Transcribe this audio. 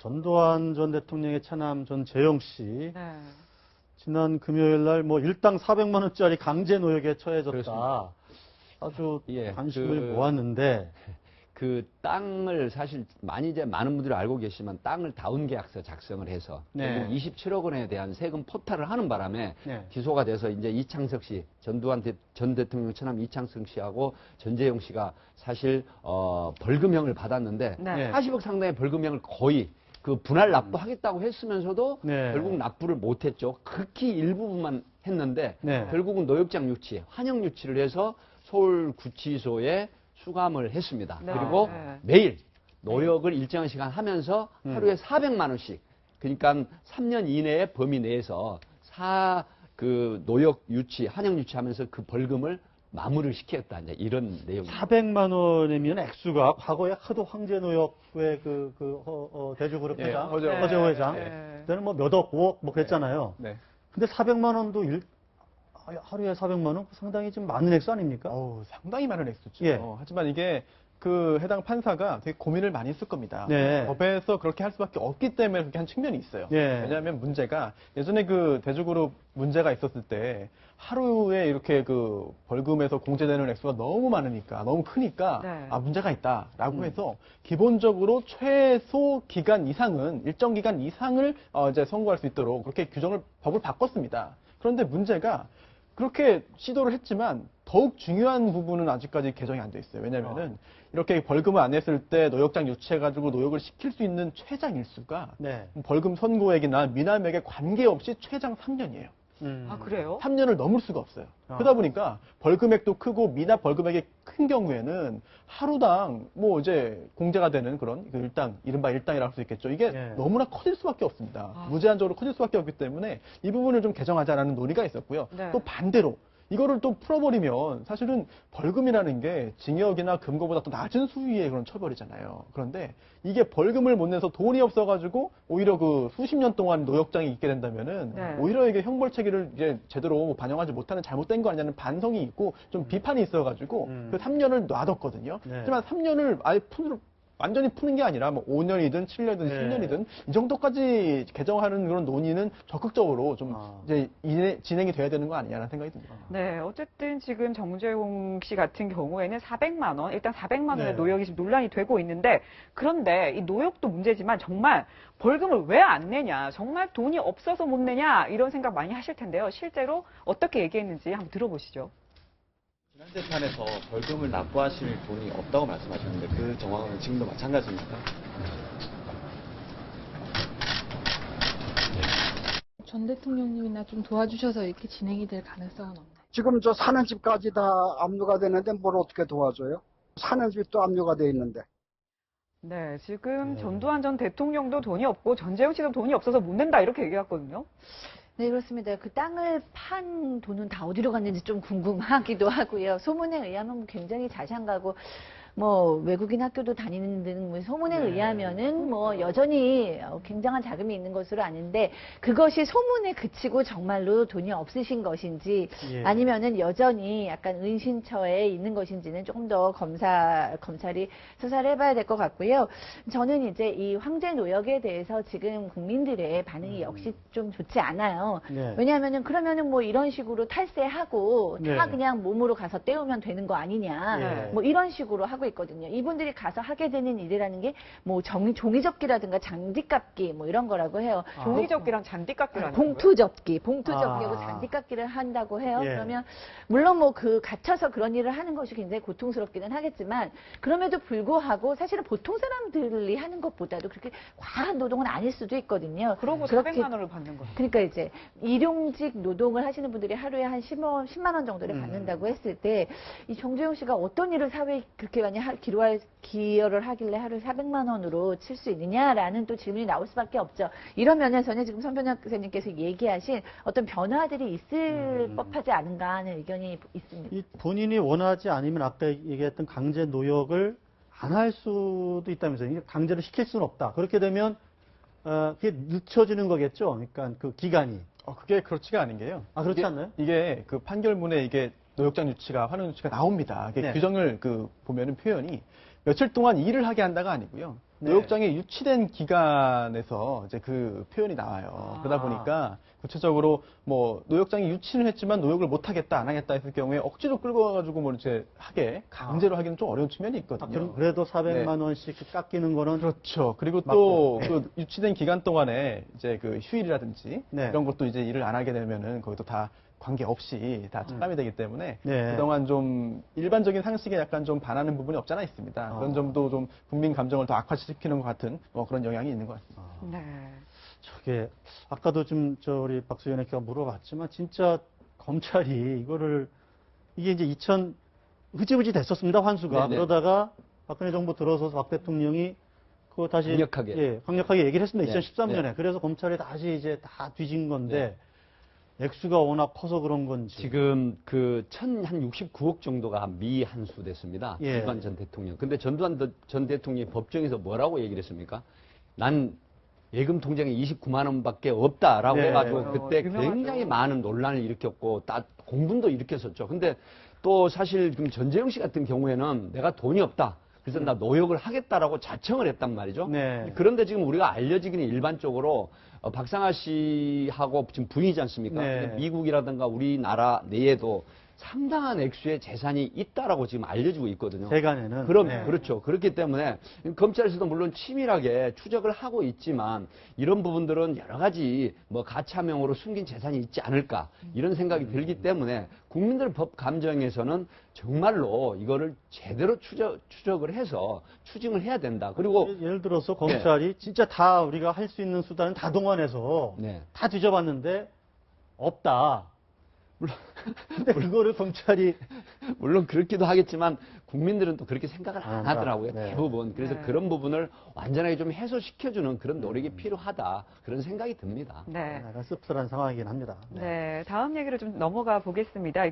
전두환 전 대통령의 차남 전재용 씨 네. 지난 금요일 날 뭐 일당 400만 원짜리 강제 노역에 처해졌다. 그렇습니다. 아주 예, 관심을 모았는데 그 땅을 사실 이제 많은 분들이 알고 계시지만 땅을 다운 계약서 작성을 해서 네. 결국 27억 원에 대한 세금 포탈을 하는 바람에 네. 기소가 돼서 이제 이창석 씨, 전두환 전 대통령 처남 이창석 씨하고 전재용 씨가 사실 벌금형을 받았는데 네. 40억 상당의 벌금형을 거의 그 분할 납부하겠다고 했으면서도 네. 결국 납부를 못했죠. 극히 일부분만 했는데 네. 결국은 노역장 유치, 환영 유치를 해서 서울구치소에 수감을 했습니다. 네. 그리고 네. 매일 노역을 일정한 시간 하면서 하루에 400만 원씩, 그러니까 3년 이내에 범위 내에서 그 노역 유치, 환영 유치하면서 그 벌금을 마무리를 시켰다. 이제 이런 내용입니다. 400만 원이면 액수가 과거에 하도 황제노역의 대주그룹 예, 회장, 허재호. 허재호 회장, 네. 그때는 뭐 몇 억, 5억 뭐 그랬잖아요. 네. 근데 400만 원도 하루에 400만 원 상당히 좀 많은 액수 아닙니까? 상당히 많은 액수죠. 예. 하지만 이게 그 해당 판사가 되게 고민을 많이 했을 겁니다. 네. 법에서 그렇게 할 수밖에 없기 때문에 그렇게 한 측면이 있어요. 예. 왜냐하면 문제가 예전에 그 대주그룹 문제가 있었을 때 하루에 이렇게 그 벌금에서 공제되는 액수가 너무 많으니까, 너무 크니까 네. 문제가 있다라고 해서 기본적으로 최소 기간 이상은 일정 기간 이상을 이제 선고할 수 있도록 그렇게 법을 바꿨습니다. 그런데 문제가 그렇게 시도를 했지만 더욱 중요한 부분은 아직까지 개정이 안 돼 있어요. 왜냐면은 이렇게 벌금을 안 냈을 때 노역장 유치해가지고 노역을 시킬 수 있는 최장 일수가 네. 벌금 선고액이나 미납액에 관계없이 최장 3년이에요. 아, 그래요? 3년을 넘을 수가 없어요. 그러다 보니까 벌금액도 크고 미납 벌금액이 큰 경우에는 하루당 뭐 이제 공제가 되는 그런 이른바 일당이라고 할 수 있겠죠. 이게 예. 너무나 커질 수밖에 없습니다. 무제한적으로 커질 수밖에 없기 때문에 이 부분을 좀 개정하자라는 논의가 있었고요. 네. 또 반대로 이거를 또 풀어버리면 사실은 벌금이라는 게 징역이나 금고보다 더 낮은 수위의 그런 처벌이잖아요. 그런데 이게 벌금을 못 내서 돈이 없어가지고 오히려 그 수십 년 동안 노역장이 있게 된다면은 네. 오히려 이게 형벌 체계를 이제 제대로 반영하지 못하는 잘못된 거 아니냐는 반성이 있고 좀 비판이 있어가지고 그 3년을 놔뒀거든요. 네. 하지만 3년을 아예 완전히 푸는 게 아니라 뭐 5년이든 7년이든 네. 10년이든 이 정도까지 개정하는 그런 논의는 적극적으로 좀 이제 진행이 돼야 되는 거 아니냐는 생각이 듭니다. 네, 어쨌든 지금 정재용 씨 같은 경우에는 400만 원, 일단 400만 원의 네. 노역이 지금 논란이 되고 있는데, 그런데 이 노역도 문제지만 정말 벌금을 왜 안 내냐, 정말 돈이 없어서 못 내냐, 이런 생각 많이 하실 텐데요. 실제로 어떻게 얘기했는지 한번 들어보시죠. 지난 재판에서 벌금을 납부하실 돈이 없다고 말씀하셨는데 그 정황은 지금도 마찬가지입니까? 전 대통령님이나 좀 도와주셔서 이렇게 진행이 될 가능성은 없나요? 지금 저 사는 집까지 다 압류가 되는데 뭘 어떻게 도와줘요? 사는 집도 압류가 돼 있는데. 네, 지금 전두환 전 대통령도 돈이 없고 전재용 씨도 돈이 없어서 못 낸다 이렇게 얘기했거든요. 네, 그렇습니다. 그 땅을 판 돈은 다 어디로 갔는지 좀 궁금하기도 하고요. 소문에 의하면 굉장히 자상가고, 뭐 외국인 학교도 다니는 등 소문에 의하면은 뭐 여전히 굉장한 자금이 있는 것으로 아는데, 그것이 소문에 그치고 정말로 돈이 없으신 것인지 아니면은 여전히 약간 은신처에 있는 것인지는 조금 더 검찰이 수사를 해봐야 될 것 같고요. 저는 이제 이 황제 노역에 대해서 지금 국민들의 반응이 역시 좀 좋지 않아요. 네. 왜냐하면은 그러면은 뭐 이런 식으로 탈세하고 다 네. 그냥 몸으로 가서 때우면 되는 거 아니냐. 네. 뭐 이런 식으로 하고 있거든요. 이분들이 가서 하게 되는 일이라는 게 뭐 종이접기라든가 장디깎기 뭐 이런 거라고 해요. 종이접기랑 잔디깎기라는 봉투접기하고 잔디깎기를 한다고 해요. 예. 그러면 물론 뭐 그 갇혀서 그런 일을 하는 것이 굉장히 고통스럽기는 하겠지만, 그럼에도 불구하고 사실은 보통 사람들이 하는 것보다도 그렇게 과한 노동은 아닐 수도 있거든요. 그러고 그렇게 400만 원을 받는 거예요. 그러니까 이제 일용직 노동을 하시는 분들이 하루에 한 10만 원 정도를 받는다고 했을 때, 이 정재용 씨가 어떤 일을 사회에 그렇게 많이 기여를 하길래 하루에 400만 원으로 칠 수 있느냐라는 또 질문이 나올 수밖에 없죠. 이런 면에서는 지금 선변혁 교수님께서 얘기하신 어떤 변화들이 있을 법하지 않은가 하는 의견이 있습니다. 이 본인이 원하지 않으면 아까 얘기했던 강제 노역을 안 할 수도 있다면서요. 이게 강제로 시킬 수는 없다. 그렇게 되면 그게 늦춰지는 거겠죠. 그러니까 그 기간이. 그게 그렇지가 않은 게요. 그렇지 않나요? 이게 그 판결문에 이게 노역장 유치가, 환원 유치가 나옵니다. 이게 네. 규정을 보면은 표현이 며칠 동안 일을 하게 한다가 아니고요. 네. 노역장에 유치된 기간에서 이제 그 표현이 나와요. 그러다 보니까 구체적으로 뭐 노역장이 유치는 했지만 노역을 못 하겠다, 안 하겠다 했을 경우에 억지로 끌고 와가지고 뭐 이제 강제로 하기는 좀 어려운 측면이 있거든요. 그래도 400만 원씩 깎이는 거는 그렇죠. 그리고 맞고. 또 그 유치된 기간 동안에 이제 그 휴일이라든지 네. 이런 것도 이제 일을 안 하게 되면은 거기도 다 관계없이 다 척감이 되기 때문에 네. 그동안 좀 일반적인 상식에 약간 좀 반하는 부분이 없지 않아 있습니다. 그런 점도 좀 국민 감정을 더 악화시키는 것 같은 그런 영향이 있는 것 같습니다. 네. 저게 아까도 좀 우리 박수현 의원님께 물어봤지만 진짜 검찰이 이게 이제 흐지부지 됐었습니다, 환수가. 네네. 그러다가 박근혜 정부 들어서서 박 대통령이 그거 다시 강력하게 얘기를 했습니다. 네. 2013년에. 네. 그래서 검찰이 다시 이제 다 뒤진 건데 액수가 워낙 커서 그런 건지. 지금 그 1,069억 정도가 미 환수 됐습니다. 예. 전두환 전 대통령. 근데 전두환 전 대통령이 법정에서 뭐라고 얘기를 했습니까? 난 예금 통장에 29만 원밖에 없다라고 네. 해가지고 그때 유명하죠. 굉장히 많은 논란을 일으켰고 공분도 일으켰었죠. 근데 또 사실 지금 전재용 씨 같은 경우에는 내가 돈이 없다. 그래서 나 노역을 하겠다라고 자청을 했단 말이죠. 네. 그런데 지금 우리가 알려지기는 일반적으로 박상하 씨하고 지금 부인이지 않습니까? 네. 근데 미국이라든가 우리나라 내에도 상당한 액수의 재산이 있다라고 지금 알려지고 있거든요. 세간에는. 그렇죠. 그렇기 때문에 검찰에서도 물론 치밀하게 추적을 하고 있지만 이런 부분들은 여러 가지 뭐 가차명으로 숨긴 재산이 있지 않을까 이런 생각이 들기 때문에 국민들 법 감정에서는 정말로 이거를 제대로 추적을 해서 추징을 해야 된다. 그리고 예를 들어서 검찰이 진짜 다 우리가 할 수 있는 수단은 다 동원해서 네. 다 뒤져봤는데 없다. 근데 그거를 검찰이 물론 그렇기도 하겠지만 국민들은 또 그렇게 생각을 안 하더라고요. 네. 대부분. 그래서 네. 그런 부분을 완전하게 좀 해소시켜주는 그런 노력이 필요하다. 그런 생각이 듭니다. 네. 약간 씁쓸한 상황이긴 합니다. 네. 다음 얘기로 좀 넘어가 보겠습니다.